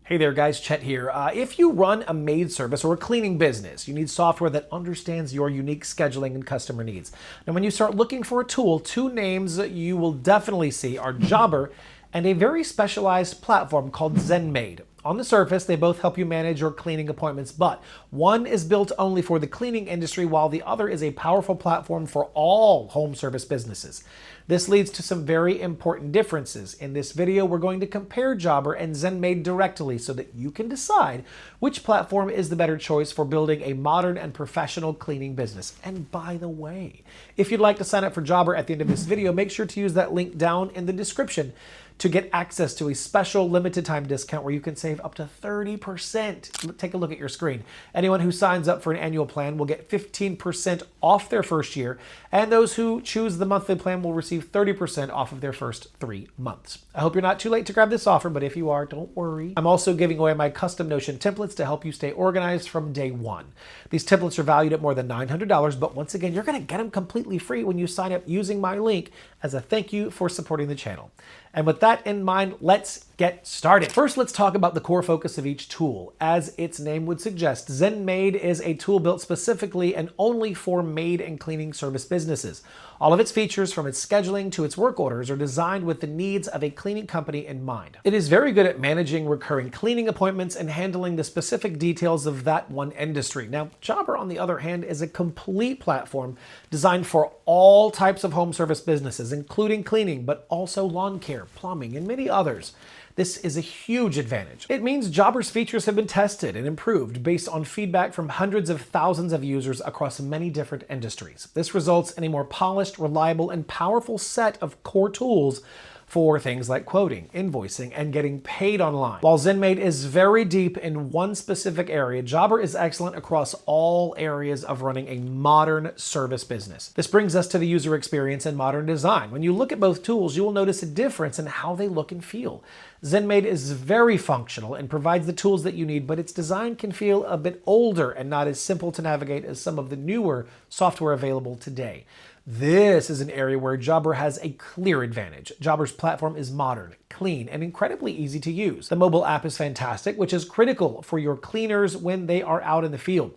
Hey there guys, Chet here. If you run a maid service or a cleaning business, you need software that understands your unique scheduling and customer needs. Now when you start looking for a tool, two names you will definitely see are Jobber and a very specialized platform called ZenMaid. On the surface, they both help you manage your cleaning appointments, but one is built only for the cleaning industry while the other is a powerful platform for all home service businesses. This leads to some very important differences. In this video, we're going to compare Jobber and ZenMaid directly so that you can decide which platform is the better choice for building a modern and professional cleaning business. And by the way, if you'd like to sign up for Jobber at the end of this video, make sure to use that link down in the description to get access to a special limited time discount where you can save up to 30%. Take a look at your screen. Anyone who signs up for an annual plan will get 15% off their first year, and those who choose the monthly plan will receive 30% off of their first 3 months. I hope you're not too late to grab this offer, but if you are, don't worry. I'm also giving away my custom Notion templates to help you stay organized from day one. These templates are valued at more than $900, but once again, you're going to get them completely free when you sign up using my link as a thank you for supporting the channel. And with that in mind, let's get started. First, let's talk about the core focus of each tool. As its name would suggest, ZenMaid is a tool built specifically and only for maid and cleaning service businesses. All of its features, from its scheduling to its work orders, are designed with the needs of a cleaning company in mind. It is very good at managing recurring cleaning appointments and handling the specific details of that one industry. Now, Jobber, on the other hand, is a complete platform designed for all types of home service businesses, including cleaning, but also lawn care, plumbing, and many others. This is a huge advantage. It means Jobber's features have been tested and improved based on feedback from hundreds of thousands of users across many different industries. This results in a more polished, reliable, and powerful set of core tools for things like quoting, invoicing, and getting paid online. While ZenMaid is very deep in one specific area, Jobber is excellent across all areas of running a modern service business. This brings us to the user experience and modern design. When you look at both tools, you will notice a difference in how they look and feel. ZenMaid is very functional and provides the tools that you need, but its design can feel a bit older and not as simple to navigate as some of the newer software available today. This is an area where Jobber has a clear advantage. Jobber's platform is modern, clean, and incredibly easy to use. The mobile app is fantastic, which is critical for your cleaners when they are out in the field.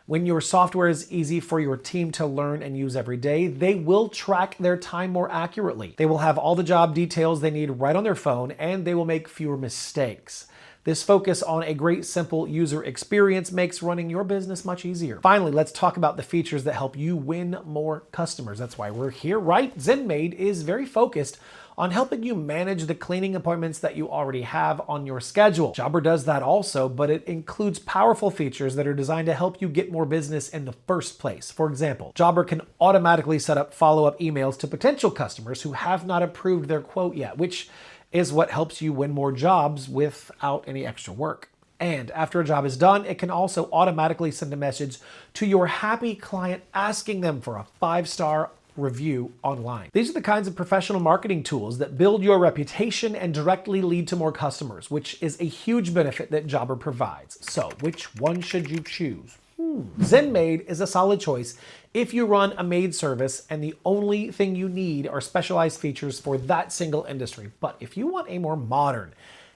When your software is easy for your team to learn and use every day, they will track their time more accurately. They will have all the job details they need right on their phone, and they will make fewer mistakes. This focus on a great, simple user experience makes running your business much easier. Finally, let's talk about the features that help you win more customers. That's why we're here, right? ZenMaid is very focused on helping you manage the cleaning appointments that you already have on your schedule. Jobber does that also, but it includes powerful features that are designed to help you get more business in the first place. For example, Jobber can automatically set up follow-up emails to potential customers who have not approved their quote yet, which is what helps you win more jobs without any extra work. And after a job is done, it can also automatically send a message to your happy client asking them for a 5-star review online. These are the kinds of professional marketing tools that build your reputation and directly lead to more customers, which is a huge benefit that Jobber provides. So, which one should you choose? ZenMaid is a solid choice if you run a maid service and the only thing you need are specialized features for that single industry. But if you want a more modern,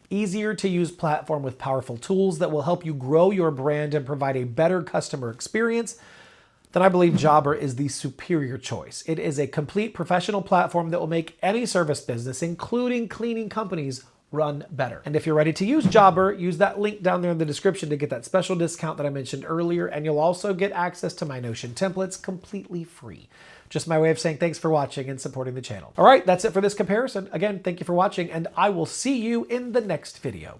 easier to use platform with powerful tools that will help you grow your brand and provide a better customer experience, then I believe Jobber is the superior choice. It is a complete professional platform that will make any service business, including cleaning companies, run better. And if you're ready to use Jobber, use that link down there in the description to get that special discount that I mentioned earlier, and you'll also get access to my Notion templates completely free. Just my way of saying thanks for watching and supporting the channel. All right, that's it for this comparison. Again, thank you for watching, and I will see you in the next video.